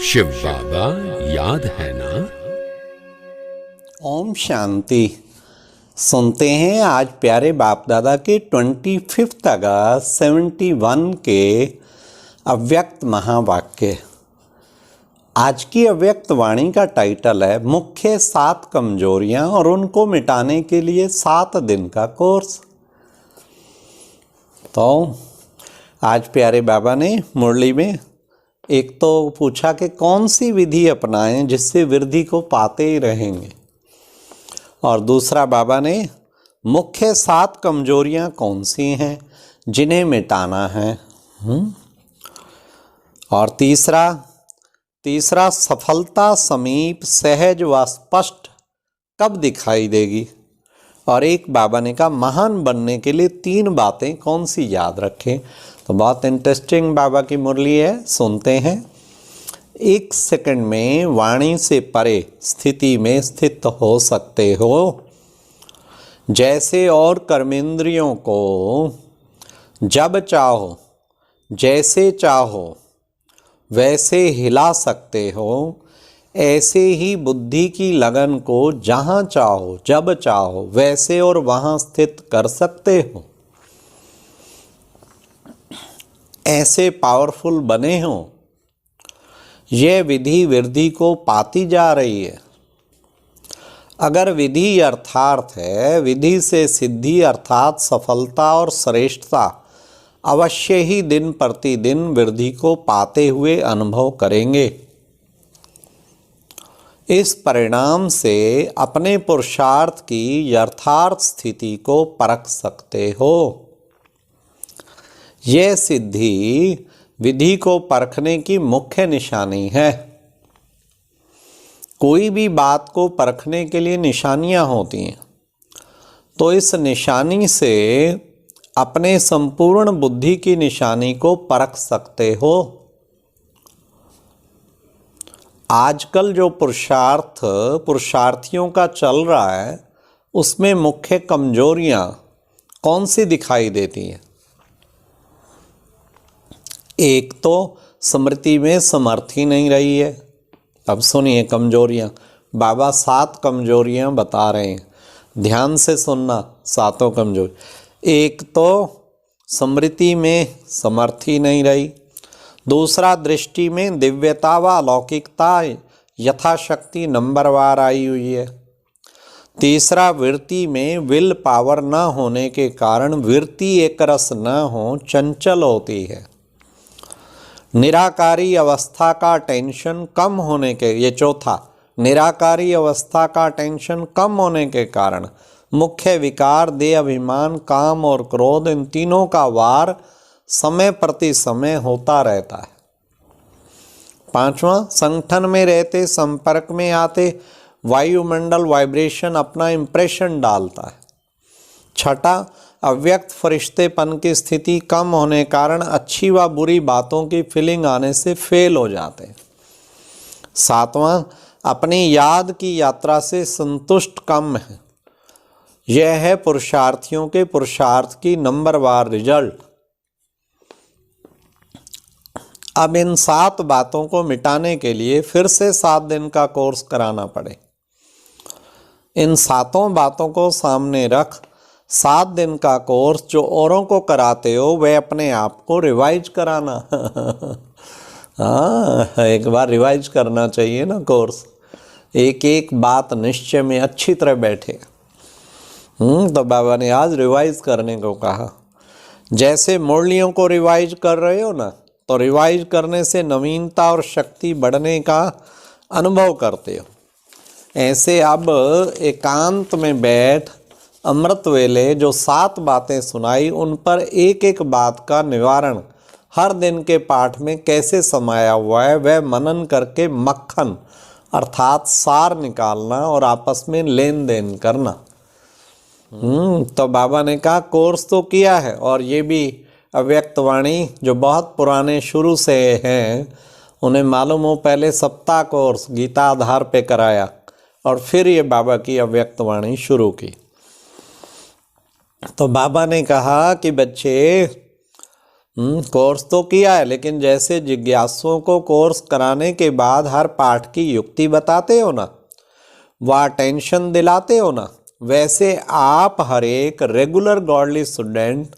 शिव बाबा याद है ना। ओम शांति। सुनते हैं आज प्यारे बाप दादा के 25 अगस्त 71 के अव्यक्त महावाक्य। आज की अव्यक्त वाणी का टाइटल है मुख्य 7 कमजोरियां और उनको मिटाने के लिए 7 दिन का कोर्स। तो आज प्यारे बाबा ने मुरली में एक तो पूछा कि कौन सी विधि अपनाएं जिससे वृद्धि को पाते ही रहेंगे, और दूसरा बाबा ने मुख्य 7 कमजोरियां कौन सी हैं जिन्हें मिटाना है। और तीसरा सफलता समीप सहज व स्पष्ट कब दिखाई देगी। और एक बाबा ने कहा महान बनने के लिए 3 बातें कौन सी याद रखें। तो बहुत इंटरेस्टिंग बाबा की मुरली है, सुनते हैं। 1 सेकंड में वाणी से परे स्थिति में स्थित हो सकते हो, जैसे और कर्मेंद्रियों को जब चाहो जैसे चाहो वैसे हिला सकते हो, ऐसे ही बुद्धि की लगन को जहाँ चाहो जब चाहो वैसे और वहाँ स्थित कर सकते हो। ऐसे पावरफुल बने हो। यह विधि वृद्धि को पाती जा रही है। अगर विधि अर्थार्थ है, विधि से सिद्धि अर्थात सफलता और श्रेष्ठता अवश्य ही दिन प्रतिदिन वृद्धि को पाते हुए अनुभव करेंगे। इस परिणाम से अपने पुरुषार्थ की यथार्थ स्थिति को परख सकते हो। यह सिद्धि विधि को परखने की मुख्य निशानी है। कोई भी बात को परखने के लिए निशानियां होती हैं, तो इस निशानी से अपने संपूर्ण बुद्धि की निशानी को परख सकते हो। आजकल जो पुरुषार्थियों का चल रहा है, उसमें मुख्य कमजोरियां कौन सी दिखाई देती हैं। एक तो स्मृति में समर्थी नहीं रही है। अब सुनिए कमजोरियां, बाबा 7 कमजोरियां बता रहे हैं, ध्यान से सुनना। 7 कमजोरी। एक तो स्मृति में समर्थी नहीं रही। दूसरा दृष्टि में दिव्यता व अलौकिकता यथाशक्ति नंबरवार आई हुई है। तीसरा वृत्ति में विल पावर न होने के कारण वृत्ति एक रस न हो, चंचल होती है। निराकारी अवस्था का टेंशन कम होने के, ये चौथा, निराकारी अवस्था का टेंशन कम होने के कारण मुख्य विकार देह अभिमान काम और क्रोध, इन तीनों का वार समय प्रति समय होता रहता है। 5वां संगठन में रहते संपर्क में आते वायुमंडल वाइब्रेशन अपना इंप्रेशन डालता है। 6, अव्यक्त फरिश्तेपन की स्थिति कम होने कारण अच्छी व बुरी बातों की फीलिंग आने से फेल हो जाते हैं। 7वां अपनी याद की यात्रा से संतुष्ट कम है। यह है पुरुषार्थियों के पुरुषार्थ की नंबरवार रिजल्ट। अब इन 7 बातों को मिटाने के लिए फिर से 7 दिन का कोर्स कराना पड़े। इन 7 बातों को सामने रख 7 दिन का कोर्स जो औरों को कराते हो, वह अपने आप को रिवाइज कराना। हाँ, एक बार रिवाइज करना चाहिए ना कोर्स। एक एक बात निश्चय में अच्छी तरह बैठे। तो बाबा ने आज रिवाइज करने को कहा। जैसे मुरलियों को रिवाइज कर रहे हो ना, तो रिवाइज करने से नवीनता और शक्ति बढ़ने का अनुभव करते हो। ऐसे अब एकांत में बैठ अमृत वेले जो 7 बातें सुनाई, उन पर एक एक बात का निवारण हर दिन के पाठ में कैसे समाया हुआ है, वह मनन करके मक्खन अर्थात सार निकालना और आपस में लेन देन करना। तो बाबा ने कहा कोर्स तो किया है, और ये भी अव्यक्त वाणी जो बहुत पुराने शुरू से हैं, उन्हें मालूम हो पहले सप्ताह कोर्स गीता आधार पे कराया और फिर ये बाबा की अव्यक्त वाणी शुरू की। तो बाबा ने कहा कि बच्चे कोर्स तो किया है, लेकिन जैसे जिज्ञासुओं को कोर्स कराने के बाद हर पाठ की युक्ति बताते हो ना, वह टेंशन दिलाते हो ना, वैसे आप हर एक रेगुलर गॉडली स्टूडेंट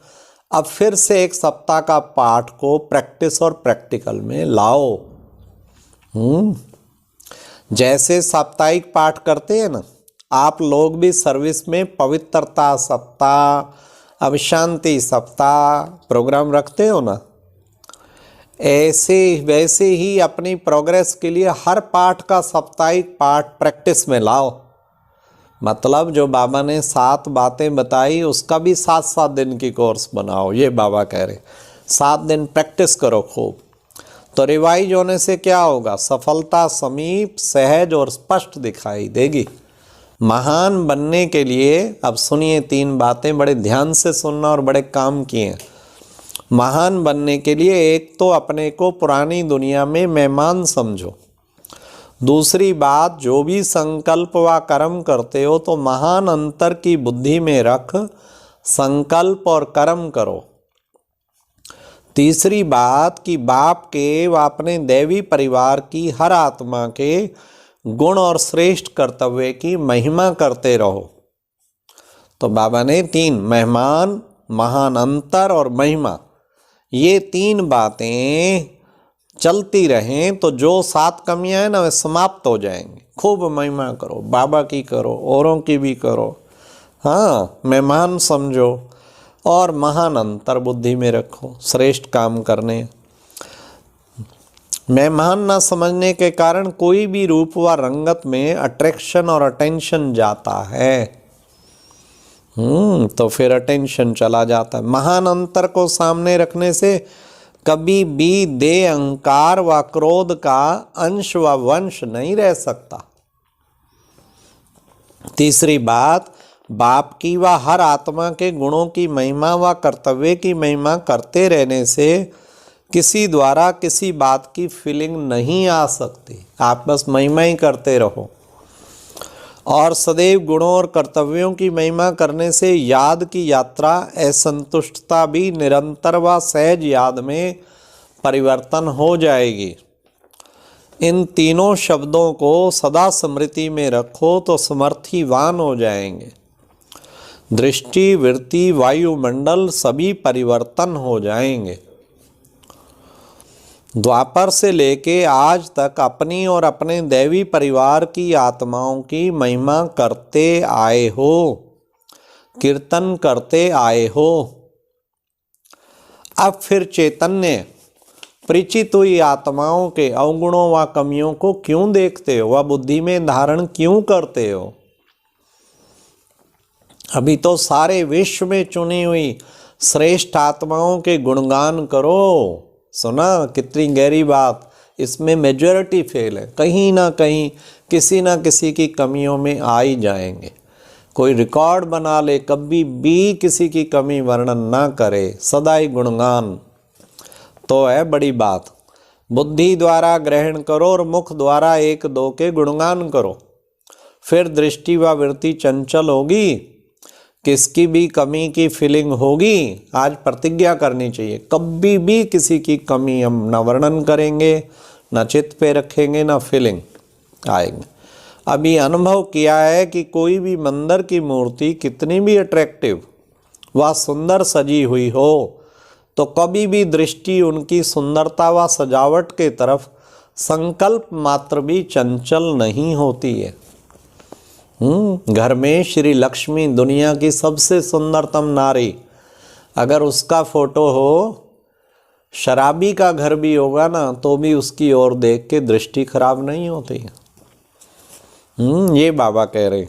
अब फिर से एक सप्ताह का पाठ को प्रैक्टिस और प्रैक्टिकल में लाओ। जैसे साप्ताहिक पाठ करते हैं ना, आप लोग भी सर्विस में पवित्रता सप्ताह, अब शांति सप्ताह प्रोग्राम रखते हो ना, ऐसे वैसे ही अपनी प्रोग्रेस के लिए हर पाठ का साप्ताहिक पाठ प्रैक्टिस में लाओ। मतलब जो बाबा ने 7 बातें बताई उसका भी 7-7 दिन की कोर्स बनाओ। ये बाबा कह रहे 7 दिन प्रैक्टिस करो खूब, तो रिवाइज होने से क्या होगा, सफलता समीप, सहज और स्पष्ट दिखाई देगी। महान बनने के लिए अब सुनिए 3 बातें, बड़े ध्यान से सुनना और बड़े काम किए। महान बनने के लिए एक तो अपने को पुरानी दुनिया में मेहमान समझो। दूसरी बात, जो भी संकल्प व कर्म करते हो तो महान अंतर की बुद्धि में रख संकल्प और कर्म करो। तीसरी बात कि बाप के व अपने दैवी परिवार की हर आत्मा के गुण और श्रेष्ठ कर्तव्य की महिमा करते रहो। तो बाबा ने 3 मेहमान, महान अंतर और महिमा, ये 3 बातें चलती रहें तो जो 7 कमियां हैं ना वे समाप्त हो जाएंगी। खूब महिमा करो, बाबा की करो, औरों की भी करो, हाँ मेहमान समझो और महान अंतर बुद्धि में रखो, श्रेष्ठ काम करने। मेहमान ना समझने के कारण कोई भी रूप व रंगत में अट्रैक्शन और अटेंशन जाता है। तो फिर अटेंशन चला जाता है। महान अंतर को सामने रखने से कभी भी देह, अहंकार व क्रोध का अंश व वंश नहीं रह सकता। तीसरी बात, बाप की व हर आत्मा के गुणों की महिमा व कर्तव्य की महिमा करते रहने से किसी द्वारा किसी बात की फीलिंग नहीं आ सकती। आप बस महिमा ही करते रहो। और सदैव गुणों और कर्तव्यों की महिमा करने से याद की यात्रा, असंतुष्टता भी निरंतर व सहज याद में परिवर्तन हो जाएगी। इन तीनों शब्दों को सदा स्मृति में रखो तो समर्थिवान हो जाएंगे। दृष्टि, वृत्ति, वायुमंडल सभी परिवर्तन हो जाएंगे। द्वापर से लेके आज तक अपनी और अपने दैवी परिवार की आत्माओं की महिमा करते आए हो, कीर्तन करते आए हो। अब फिर चैतन्य परिचित हुई आत्माओं के अवगुणों व कमियों को क्यों देखते हो, वह बुद्धि में धारण क्यों करते हो? अभी तो सारे विश्व में चुनी हुई श्रेष्ठ आत्माओं के गुणगान करो। सुना कितनी गहरी बात, इसमें मेजॉरिटी फेल है, कहीं ना कहीं किसी ना किसी की कमियों में आ ही जाएंगे। कोई रिकॉर्ड बना ले, कभी भी किसी की कमी वर्णन ना करे, सदा ही गुणगान, तो है बड़ी बात। बुद्धि द्वारा ग्रहण करो और मुख द्वारा 1-2 के गुणगान करो, फिर दृष्टि व वृत्ति चंचल होगी, किसकी भी कमी की फीलिंग होगी। आज प्रतिज्ञा करनी चाहिए, कभी भी किसी की कमी हम न वर्णन करेंगे, न चित्त पे रखेंगे, न फीलिंग आएंगे। अभी अनुभव किया है कि कोई भी मंदिर की मूर्ति कितनी भी अट्रैक्टिव व सुंदर सजी हुई हो तो कभी भी दृष्टि उनकी सुंदरता व सजावट के तरफ संकल्प मात्र भी चंचल नहीं होती है। घर में श्री लक्ष्मी, दुनिया की सबसे सुंदरतम नारी, अगर उसका फोटो हो, शराबी का घर भी होगा ना तो भी उसकी ओर देख के दृष्टि खराब नहीं होती है। ये बाबा कह रहे।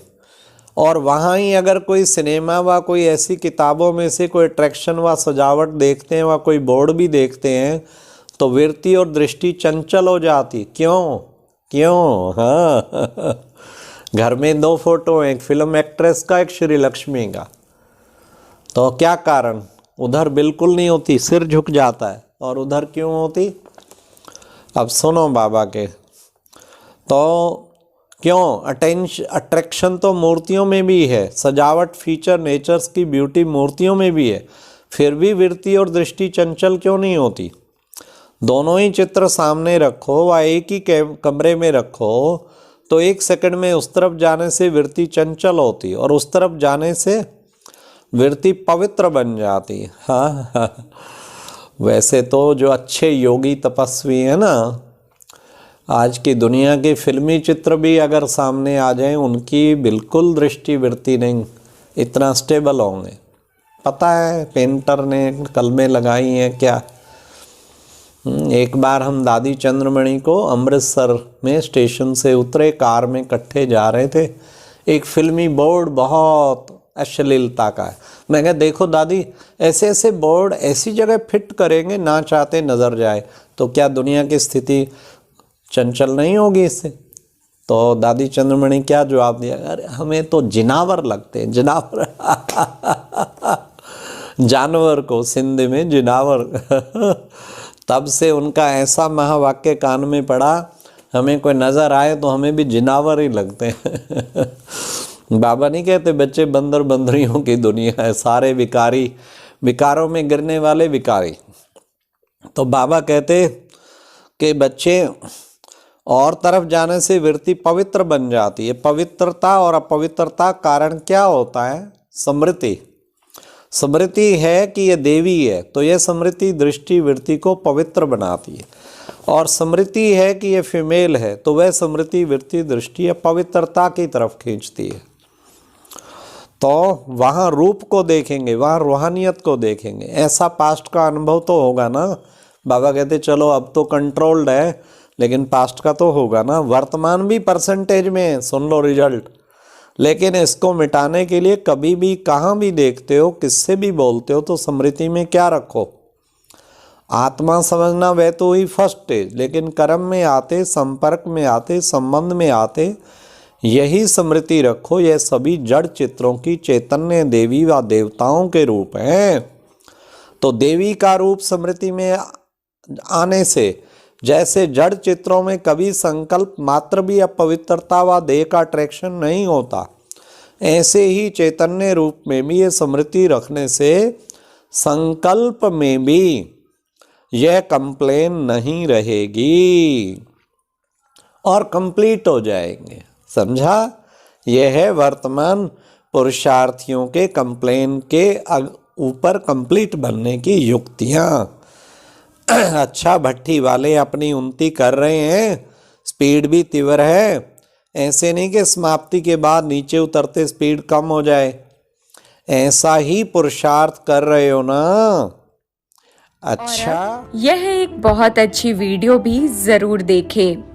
और वहाँ ही अगर कोई सिनेमा व कोई ऐसी किताबों में से कोई अट्रैक्शन व सजावट देखते हैं व कोई बोर्ड भी देखते हैं तो वृत्ति और दृष्टि चंचल हो जाती। क्यों? हाँ घर में 2 फोटो हैं, एक फिल्म एक्ट्रेस का, एक श्री लक्ष्मी का, तो क्या कारण? उधर बिल्कुल नहीं होती, सिर झुक जाता है, और उधर क्यों होती? अब सुनो बाबा के, तो क्यों? अट्रैक्शन तो मूर्तियों में भी है, सजावट, फीचर, नेचर्स की ब्यूटी मूर्तियों में भी है, फिर भी वृत्ति और दृष्टि चंचल क्यों नहीं होती? दोनों ही चित्र सामने रखो व एक ही कमरे में रखो तो 1 सेकंड में उस तरफ जाने से वृत्ति चंचल होती और उस तरफ जाने से वृत्ति पवित्र बन जाती। हाँ, वैसे तो जो अच्छे योगी तपस्वी हैं ना, आज की दुनिया के फिल्मी चित्र भी अगर सामने आ जाएं, उनकी बिल्कुल दृष्टि वृत्ति नहीं इतना स्टेबल होंगे। पता है पेंटर ने कलमें लगाई हैं क्या। एक बार हम दादी चंद्रमणि को अमृतसर में स्टेशन से उतरे, कार में इकट्ठे जा रहे थे, एक फिल्मी बोर्ड बहुत अश्लीलता का है। मैं कहा देखो दादी, ऐसे ऐसे बोर्ड ऐसी जगह फिट करेंगे ना चाहते नज़र जाए तो क्या दुनिया की स्थिति चंचल नहीं होगी इससे? तो दादी चंद्रमणि क्या जवाब दिया, अरे हमें तो जिनावर लगते हैं, जिनावर जानवर को सिंधी में जिनावर तब से उनका ऐसा महावाक्य कान में पड़ा, हमें कोई नज़र आए तो हमें भी जिनावर ही लगते हैं। बाबा नहीं कहते बच्चे बंदर बंदरियों की दुनिया है, सारे विकारी, विकारों में गिरने वाले विकारी। तो बाबा कहते कि बच्चे और तरफ जाने से वृत्ति पवित्र बन जाती है। पवित्रता और अपवित्रता कारण क्या होता है? स्मृति। स्मृति है कि ये देवी है तो यह स्मृति दृष्टि वृत्ति को पवित्र बनाती है, और स्मृति है कि ये फीमेल है तो वह स्मृति वृत्ति दृष्टि पवित्रता की तरफ खींचती है। तो वहाँ रूप को देखेंगे, वहाँ रूहानियत को देखेंगे। ऐसा पास्ट का अनुभव तो होगा ना। बाबा कहते चलो अब तो कंट्रोल्ड है, लेकिन पास्ट का तो होगा ना। वर्तमान भी परसेंटेज में है, सुन लो रिजल्ट। लेकिन इसको मिटाने के लिए कभी भी कहाँ भी देखते हो, किससे भी बोलते हो तो स्मृति में क्या रखो? आत्मा समझना वह तो ही फर्स्ट स्टेज, लेकिन कर्म में आते, संपर्क में आते, संबंध में आते यही स्मृति रखो। यह सभी जड़ चित्रों की चैतन्य देवी व देवताओं के रूप हैं। तो देवी का रूप स्मृति में आने से जैसे जड़ चित्रों में कभी संकल्प मात्र भी अपवित्रता व देह का अट्रैक्शन नहीं होता, ऐसे ही चैतन्य रूप में भी ये स्मृति रखने से संकल्प में भी यह कंप्लेन नहीं रहेगी और कंप्लीट हो जाएंगे। समझा? यह है वर्तमान पुरुषार्थियों के कंप्लेन के ऊपर कंप्लीट बनने की युक्तियाँ। अच्छा, भट्टी वाले अपनी उन्नति कर रहे हैं, स्पीड भी तीव्र है। ऐसे नहीं कि समाप्ति के बाद नीचे उतरते स्पीड कम हो जाए, ऐसा ही पुरुषार्थ कर रहे हो ना। अच्छा, यह एक बहुत अच्छी वीडियो भी जरूर देखें।